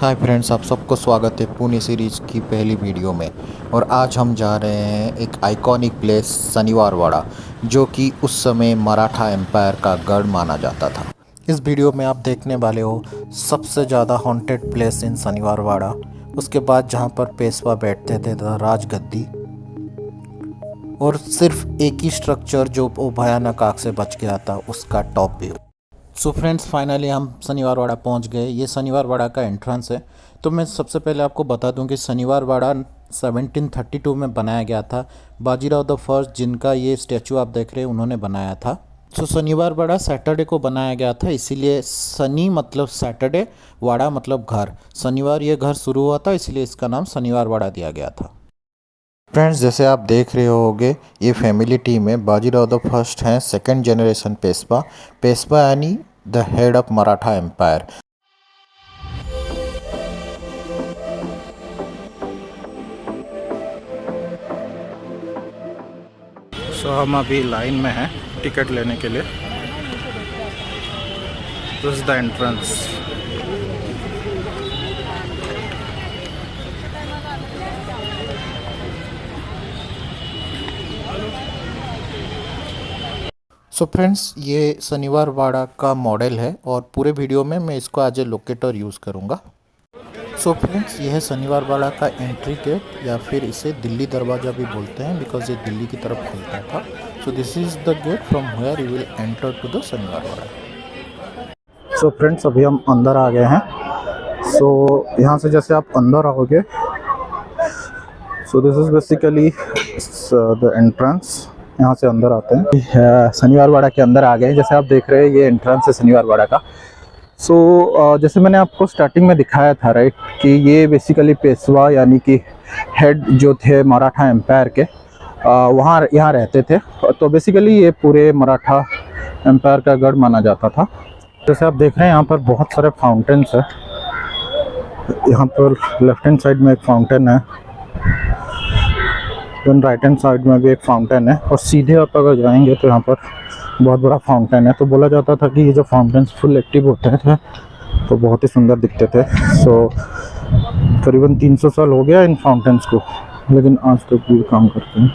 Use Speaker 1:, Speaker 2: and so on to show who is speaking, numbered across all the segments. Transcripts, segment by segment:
Speaker 1: Hi friends, आप सबको स्वागत है पुणे सीरीज की पहली वीडियो में। और आज हम जा रहे हैं एक आइकॉनिक प्लेस शनिवारवाड़ा, जो कि उस समय मराठा एम्पायर का गढ़ माना जाता था। इस वीडियो में आप देखने वाले हो सबसे ज़्यादा हॉन्टेड प्लेस इन शनिवारवाड़ा। उसके बाद जहाँ पर पेशवा बैठते थे राजगद्दी, और सिर्फ एक ही स्ट्रक्चर जो वो भयानक आग से बच गया था, उसका top view. So friends, finally हम शनिवारवाड़ा पहुंच गए। ये शनिवारवाड़ा का एंट्रेंस है। तो मैं सबसे पहले आपको बता दूं कि शनिवारवाड़ा 1732 में बनाया गया था। बाजीराव द फर्स्ट, जिनका ये स्टैचू आप देख रहे हैं, उन्होंने बनाया था। सो शनिवारवाड़ा सैटरडे को बनाया गया था, इसीलिए शनि मतलब सैटरडे, वाड़ा मतलब घर। शनिवार ये घर शुरू हुआ था, इसलिए इसका नाम शनिवारवाड़ा दिया गया था। फ्रेंड्स, जैसे आप देख रहे होगे, ये फैमिली टीम है। बाजीराव द फर्स्ट हैं सेकंड जनरेशन पेशवा। पेशवा यानी the head of Maratha empire.
Speaker 2: So हम अभी लाइन में हैं टिकट लेने के लिए। This is the entrance.
Speaker 1: So friends, ये शनिवारवाड़ा का मॉडल है और पूरे वीडियो में मैं इसको एज ए लोकेटर यूज़ करूँगा। सो फ्रेंड्स, ये है शनिवारवाड़ा का एंट्री गेट, या फिर इसे दिल्ली दरवाज़ा भी बोलते हैं, बिकॉज ये दिल्ली की तरफ खुलता था। So this is the gate from where you will enter to the Shaniwarwada.
Speaker 2: So friends, अभी हम अंदर आ गए हैं। सो यहाँ से जैसे आप अंदर आओगे, सो this is basically the entrance. यहाँ से अंदर आते हैं। शनिवारवाड़ा के अंदर आ गए। जैसे आप देख रहे हैं, ये एंट्रेंस है शनिवारवाड़ा का। सो जैसे मैंने आपको स्टार्टिंग में दिखाया था, राइट, कि ये बेसिकली पेशवा यानी कि हेड जो थे मराठा एम्पायर के, वहाँ यहाँ रहते थे। तो बेसिकली ये पूरे मराठा एम्पायर का गढ़ माना जाता था। जैसे आप देख रहे हैं, यहाँ पर बहुत सारे फाउंटेन्स है। यहाँ पर लेफ्ट हैंड साइड में एक फाउंटेन है, राइट हैंड साइड में भी एक फाउंटेन है, और सीधे आप अगर जाएंगे तो यहाँ पर बहुत बड़ा फाउंटेन है। तो बोला जाता था कि ये जो फाउंटेन्स फुल एक्टिव होते थे तो बहुत ही सुंदर दिखते थे। सो करीबन 300 साल हो गया इन फाउंटेन्स को, लेकिन आज तक भी काम करते हैं।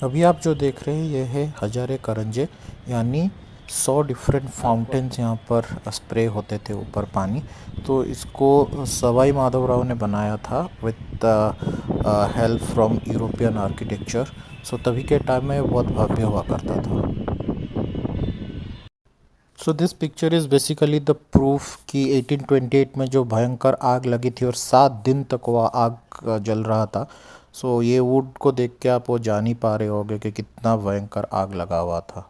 Speaker 1: अभी आप जो देख रहे हैं, ये है हजारे करंजे, यानी 100 डिफरेंट फाउंटेन्स यहाँ पर स्प्रे होते थे ऊपर पानी। तो इसको सवाई माधवराव ने बनाया था with help from European architecture. So तभी के टाइम में बहुत भव्य हुआ करता था। So this picture is basically the proof कि 1828 में जो भयंकर आग लगी थी और 7 दिन तक वह आग जल रहा था। सो ये वुड को देख के आप वो जान ही पा रहे होंगे कि कितना भयंकर आग लगा हुआ था।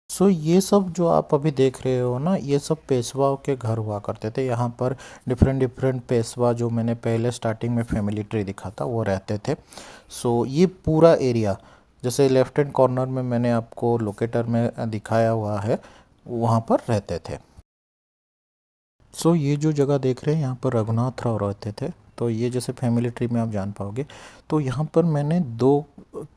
Speaker 1: सो ये सब जो आप अभी देख रहे हो ना, ये सब पेशवाओं के घर हुआ करते थे। यहाँ पर डिफरेंट डिफरेंट पेशवा, जो मैंने पहले स्टार्टिंग में फैमिली ट्री दिखा था, वो रहते थे। सो ये पूरा एरिया, जैसे लेफ्ट हैंड कॉर्नर में मैंने आपको लोकेटर में दिखाया हुआ है, वहाँ पर रहते थे। सो ये जो जगह देख रहे हैं, यहाँ पर रघुनाथ राव रहते थे। तो ये जैसे फैमिली ट्री में आप जान पाओगे, तो यहाँ पर मैंने 2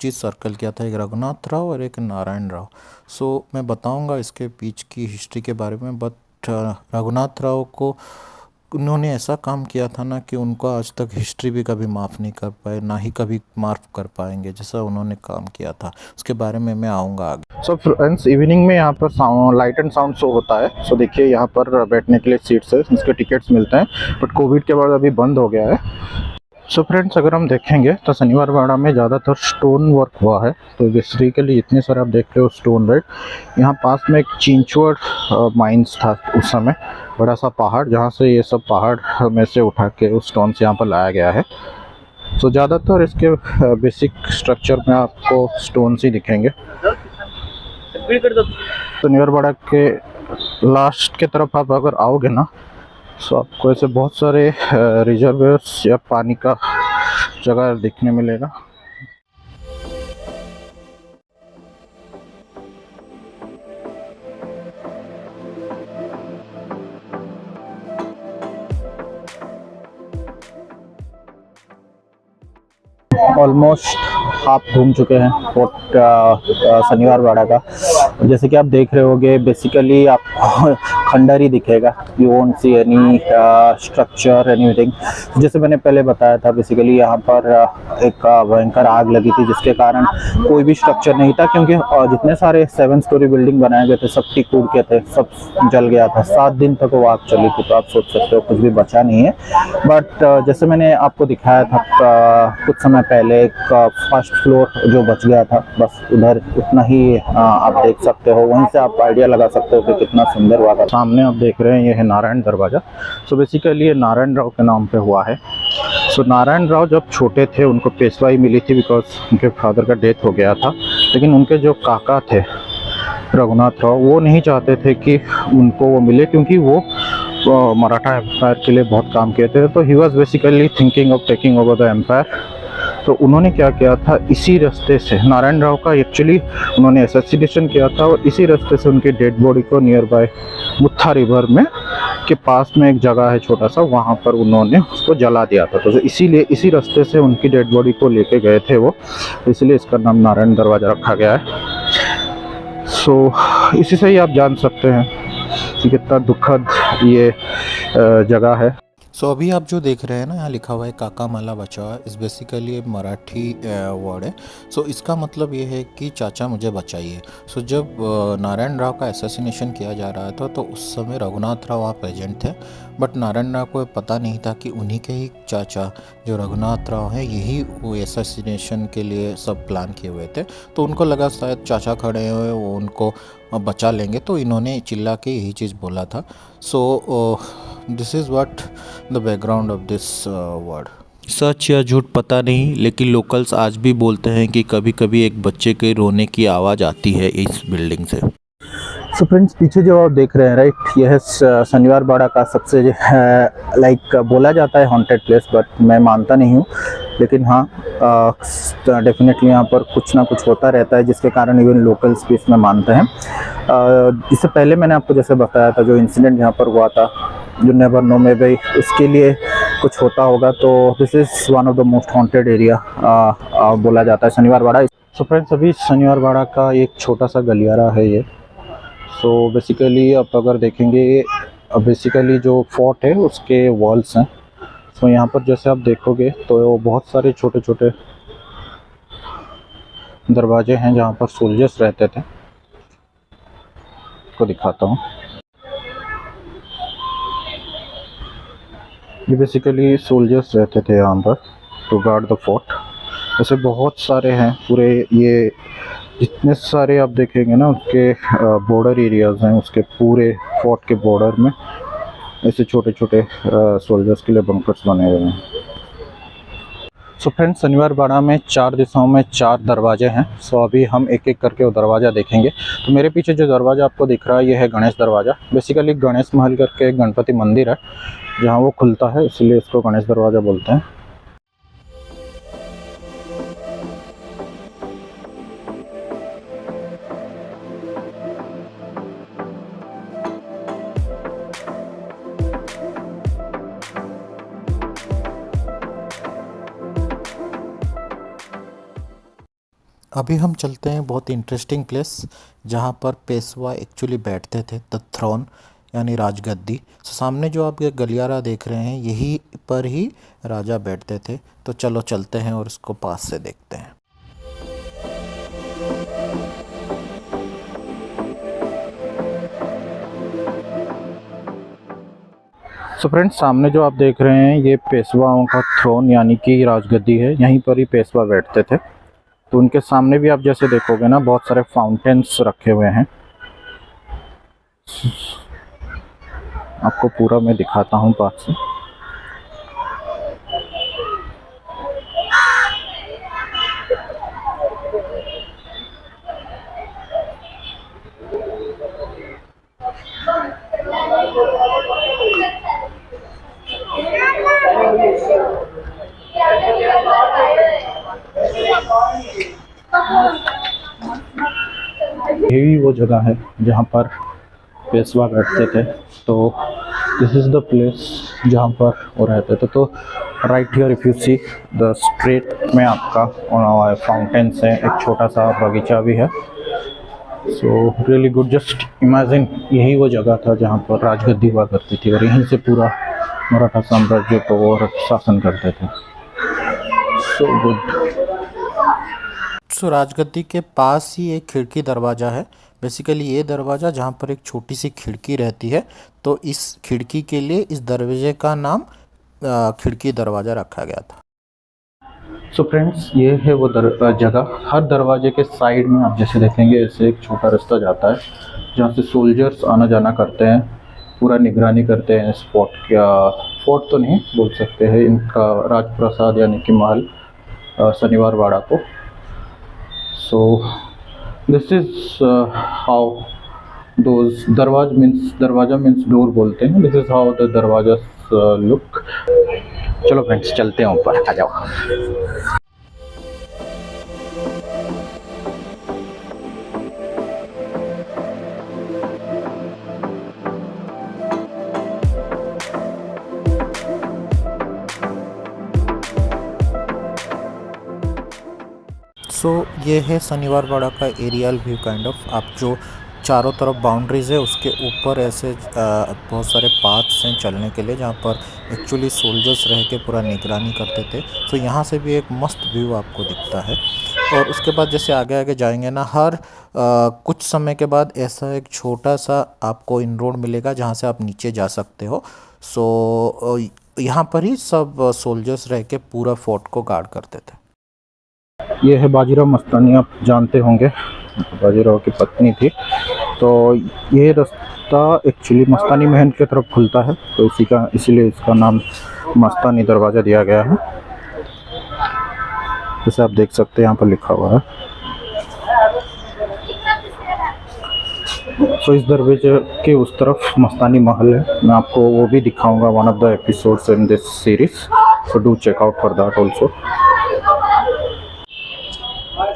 Speaker 1: चीज़ सर्कल किया था, एक रघुनाथ राव और एक नारायण राव। सो मैं बताऊँगा इसके पीछे की हिस्ट्री के बारे में, बट रघुनाथ राव को उन्होंने ऐसा काम किया था ना कि उनको आज तक हिस्ट्री भी कभी माफ़ नहीं कर पाए, ना ही कभी माफ़ कर पाएंगे, जैसा उन्होंने काम किया था। उसके बारे में मैं आऊँगा आगे।
Speaker 2: सो फ्रेंड्स, इवनिंग में यहाँ पर लाइट एंड साउंड शो होता है। सो देखिए, यहाँ पर बैठने के लिए सीट्स है, इसके टिकट्स मिलते हैं, बट कोविड के बाद अभी बंद हो गया है। सो फ्रेंड्स, अगर हम देखेंगे तो शनिवारवाड़ा में ज़्यादातर स्टोन वर्क हुआ है। तो बेसिकली इतने सारे आप देख रहे हो स्टोन, राइट। यहाँ पास में एक चिंचवड़ माइंस था उस समय, बड़ा सा पहाड़, जहाँ से ये सब पहाड़ में से उठा के उस स्टोन से यहाँ पर लाया गया है। सो ज़्यादातर इसके बेसिक स्ट्रक्चर में आपको स्टोन ही दिखेंगे। शनिवारवाड़ा के लास्ट के तरफ आप अगर आओगे ना, सो आपको ऐसे बहुत सारे रिजर्वेयर्स या पानी का जगह देखने मिलेगा। ऑलमोस्ट हाफ घूम चुके हैं फोर्ट शनिवारवाड़ा का। जैसे कि आप देख रहे होगे, बेसिकली आप खंडर ही दिखेगा, you won't see any structure anything. जैसे मैंने पहले बताया था, बेसिकली यहाँ पर एक भयंकर आग लगी थी जिसके कारण कोई भी स्ट्रक्चर नहीं था, क्योंकि जितने सारे 7 स्टोरी बिल्डिंग बनाए गए थे सब टिक टूट के थे, सब जल गया था। 7 दिन तक वो आग चली थी, तो आप सोच सकते हो कुछ भी बचा नहीं है। बट जैसे मैंने आपको दिखाया था कुछ समय पहले, एक फर्स्ट फ्लोर जो बच गया था, बस उधर उतना ही आप देख सकते हो। वहीं से आप आइडिया लगा सकते हो कि कितना सुंदर हुआ था। सामने आप देख रहे हैं ये है नारायण दरवाज़ा। सो बेसिकली ये नारायण राव के नाम पे हुआ है। सो नारायण राव जब छोटे थे उनको पेशवाई मिली थी, बिकॉज उनके फादर का डेथ हो गया था। लेकिन उनके जो काका थे रघुनाथ राव, वो नहीं चाहते थे कि उनको वो मिले, क्योंकि वो मराठा एम्पायर के लिए बहुत काम किए थे। तो he was basically thinking of taking over the empire. तो उन्होंने क्या किया था, इसी रास्ते से नारायण राव का एक्चुअली उन्होंने असैसिनेशन किया था, और इसी रास्ते से उनकी डेड बॉडी को नियर बाय मुत्था रिवर में के पास में एक जगह है छोटा सा, वहाँ पर उन्होंने उसको जला दिया था। तो इसीलिए इसी रास्ते से उनकी डेड बॉडी को लेके गए थे वो, इसलिए इसका नाम नारायण दरवाज़ा रखा गया है। सो इसी से ही आप जान सकते हैं कि कितना दुखद ये जगह है।
Speaker 1: सो अभी आप जो देख रहे हैं ना, यहाँ लिखा हुआ है काका मला बचाओ, इस बेसिकली एक मराठी वर्ड है। सो इसका मतलब ये है कि चाचा मुझे बचाइए। सो जब नारायण राव का असैसिनेशन किया जा रहा था तो उस समय रघुनाथ राव वहाँ प्रेजेंट थे, बट नारायण राव को पता नहीं था कि उन्हीं के ही चाचा जो रघुनाथ राव हैं यही वो असैसिनेशन के लिए सब प्लान किए हुए थे। तो उनको लगा शायद चाचा खड़े हुए वो उनको बचा लेंगे, तो इन्होंने चिल्ला के यही चीज़ बोला था। So this is what the background of this word. सच या झूठ पता नहीं, लेकिन लोकल्स आज भी बोलते हैं कि कभी कभी एक बच्चे के रोने की आवाज़ आती है इस बिल्डिंग से।
Speaker 2: सो फ्रेंड्स, पीछे जो आप देख रहे हैं राइट, यह है शनिवार बाड़ा का सबसे लाइक बोला जाता है हॉन्टेड प्लेस, बट मैं मानता नहीं हूँ। लेकिन हाँ, डेफिनेटली यहाँ पर कुछ ना कुछ होता रहता है जिसके कारण इवन लोकल्स भी इसमें मानते हैं। इससे पहले मैंने आपको जैसे बताया था जो इंसिडेंट यहाँ पर हुआ था, you never know, may be उसके लिए कुछ होता होगा। तो this is one of the most haunted area बोला जाता है शनिवार बाड़ा। सो फ्रेंड्स, अभी शनिवार बाड़ा का एक छोटा सा गलियारा है ये। सो बेसिकली आप अगर देखेंगे, बेसिकली जो फोर्ट है उसके वॉल्स हैं। सो यहाँ पर जैसे आप देखोगे तो बहुत सारे छोटे छोटे दरवाजे हैं जहाँ पर सोल्जर्स रहते थे। को दिखाता हूँ, ये बेसिकली सोल्जर्स रहते थे यहाँ पर टू गार्ड द फोर्ट। ऐसे बहुत सारे हैं पूरे, ये जितने सारे आप देखेंगे ना उसके बॉर्डर एरियाज़ हैं, उसके पूरे फोर्ट के बॉर्डर में ऐसे छोटे छोटे सोल्जर्स के लिए बंकर्स बने हुए हैं। सो फ्रेंड्स, शनिवार बाड़ा में 4 दिशाओं में 4 दरवाजे हैं। सो अभी हम एक एक करके वो दरवाज़ा देखेंगे। तो मेरे पीछे जो दरवाज़ा आपको दिख रहा है ये है गणेश दरवाज़ा। बेसिकली गणेश महल करके एक गणपति मंदिर है जहाँ वो खुलता है, इसलिए इसको गणेश दरवाज़ा बोलते हैं।
Speaker 1: अभी हम चलते हैं बहुत इंटरेस्टिंग प्लेस जहाँ पर पेशवा एक्चुअली बैठते थे, द थ्रोन यानी राजगद्दी। सामने जो आप ये गलियारा देख रहे हैं यहीं पर ही राजा बैठते थे। तो चलो चलते हैं और इसको पास से देखते हैं।
Speaker 2: सो फ्रेंड्स, सामने जो आप देख रहे हैं ये पेशवाओं का थ्रोन यानी कि राजगद्दी है। यहीं पर ही पेशवा बैठते थे। तो उनके सामने भी आप जैसे देखोगे ना बहुत सारे फाउंटेन्स रखे हुए हैं। आपको पूरा मैं दिखाता हूँ पास से। यही वो जगह है जहाँ पर पेशवा बैठते थे। तो दिस इज़ द प्लेस जहाँ पर वो रहते थे। तो right here if you see the straight में आपका फाउंटेन्स है, एक छोटा सा बगीचा भी है। So really good. Just imagine यही वो जगह था जहाँ पर राजगद्दी हुआ करती थी और यहीं से पूरा मराठा साम्राज्य को और शासन करते थे। So good.
Speaker 1: सो राजगद्दी के पास ही एक खिड़की दरवाज़ा है। बेसिकली ये दरवाज़ा जहाँ पर एक छोटी सी खिड़की रहती है, तो इस खिड़की के लिए इस दरवाजे का नाम खिड़की दरवाज़ा रखा गया था।
Speaker 2: सो फ्रेंड्स, ये है वो जगह। हर दरवाजे के साइड में आप जैसे देखेंगे ऐसे एक छोटा रास्ता जाता है जहाँ से सोल्जर्स आना जाना करते हैं, पूरा निगरानी करते हैं इस फोर्ट का। फोर्ट तो नहीं बोल सकते हैं, इनका राजप्रासाद यानी कि महल शनिवार वाड़ा को। So this is how those दरवाजा मीन्स डोर बोलते हैं। दिस इज हाउ द दरवाजा लुक। चलो फ्रेंड्स, चलते हैं ऊपर, आ जाओ।
Speaker 1: सो ये है शनिवार वाड़ा का एरियल व्यू काइंड ऑफ। आप जो चारों तरफ बाउंड्रीज है उसके ऊपर ऐसे बहुत सारे पाथ्स हैं चलने के लिए, जहाँ पर एक्चुअली सोल्जर्स रह के पूरा निगरानी करते थे। तो यहाँ से भी एक मस्त व्यू आपको दिखता है। और उसके बाद जैसे आगे आगे जाएंगे ना, हर कुछ समय के बाद ऐसा एक छोटा सा आपको इन रोड मिलेगा जहाँ से आप नीचे जा सकते हो। सो यहाँ पर ही सब सोल्जर्स रह के पूरा फोर्ट को गार्ड करते थे।
Speaker 2: ये है बाजीराव मस्तानी, आप जानते होंगे, बाजीराव की पत्नी थी। तो ये रास्ता एक्चुअली मस्तानी महल की तरफ खुलता है, तो इसीलिए इसका नाम मस्तानी दरवाज़ा दिया गया है। जैसे आप देख सकते हैं यहाँ पर लिखा हुआ है। तो इस दरवाजे के उस तरफ मस्तानी महल है। मैं आपको वो भी दिखाऊंगा, one of the episodes in this series, so do check out for that also.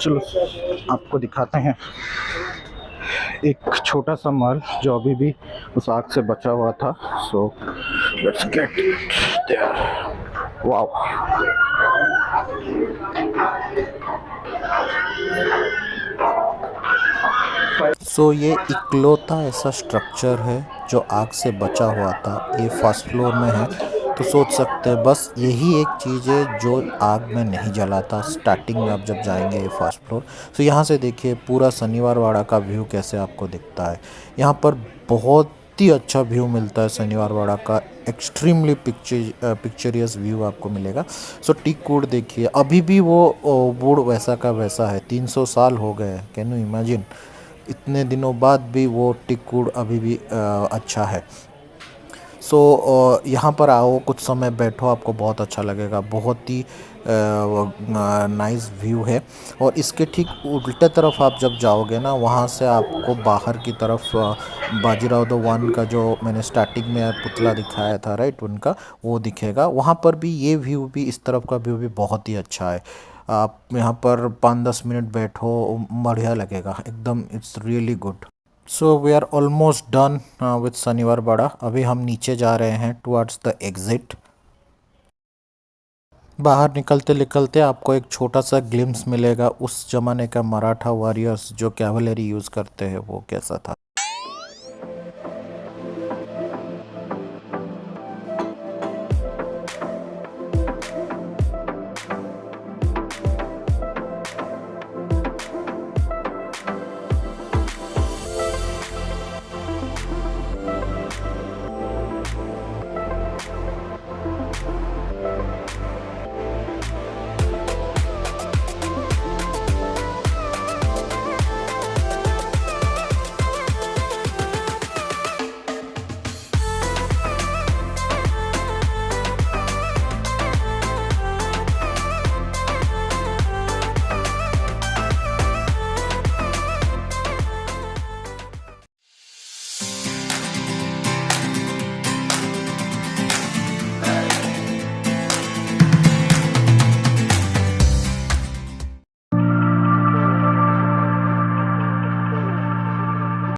Speaker 2: चलो आपको दिखाते हैं एक छोटा सा महल जो अभी भी उस आग से बचा हुआ था। So let's get there. Wow,
Speaker 1: so ये इकलौता ऐसा स्ट्रक्चर है जो आग से बचा हुआ था। ये फर्स्ट फ्लोर में है, तो सोच सकते हैं बस यही एक चीज़ है जो आग में नहीं जला था। स्टार्टिंग में आप जब जाएंगे ये फर्स्ट फ्लोर, तो यहाँ से देखिए पूरा शनिवार वाड़ा का व्यू कैसे आपको दिखता है। यहाँ पर बहुत ही अच्छा व्यू मिलता है शनिवार वाड़ा का। एक्सट्रीमली पिक्चरियस व्यू आपको मिलेगा। सो टीक वुड देखिए, अभी भी वो वुड वैसा का वैसा है। 300 साल हो गए हैं, कैन यू इमेजिन। इतने दिनों बाद भी वो टीक वुड अभी भी अच्छा है। सो यहाँ पर आओ, कुछ समय बैठो, आपको बहुत अच्छा लगेगा। बहुत ही नाइस व्यू है। और इसके ठीक उल्टे तरफ आप जब जाओगे ना, वहाँ से आपको बाहर की तरफ बाजीराव द वन का जो मैंने स्टार्टिंग में पुतला दिखाया था, राइट, उनका वो दिखेगा। वहाँ पर भी ये व्यू भी, इस तरफ का व्यू भी बहुत ही अच्छा है। आप यहाँ पर 5-10 मिनट बैठो, बढ़िया लगेगा एकदम। It's really good. So we are almost done with Shaniwar Wada. अभी हम नीचे जा रहे हैं टुवर्ड्स द एग्जिट। बाहर निकलते निकलते आपको एक छोटा सा ग्लिम्स मिलेगा उस ज़माने का मराठा वॉरियर्स जो कैवलरी यूज़ करते हैं वो कैसा था।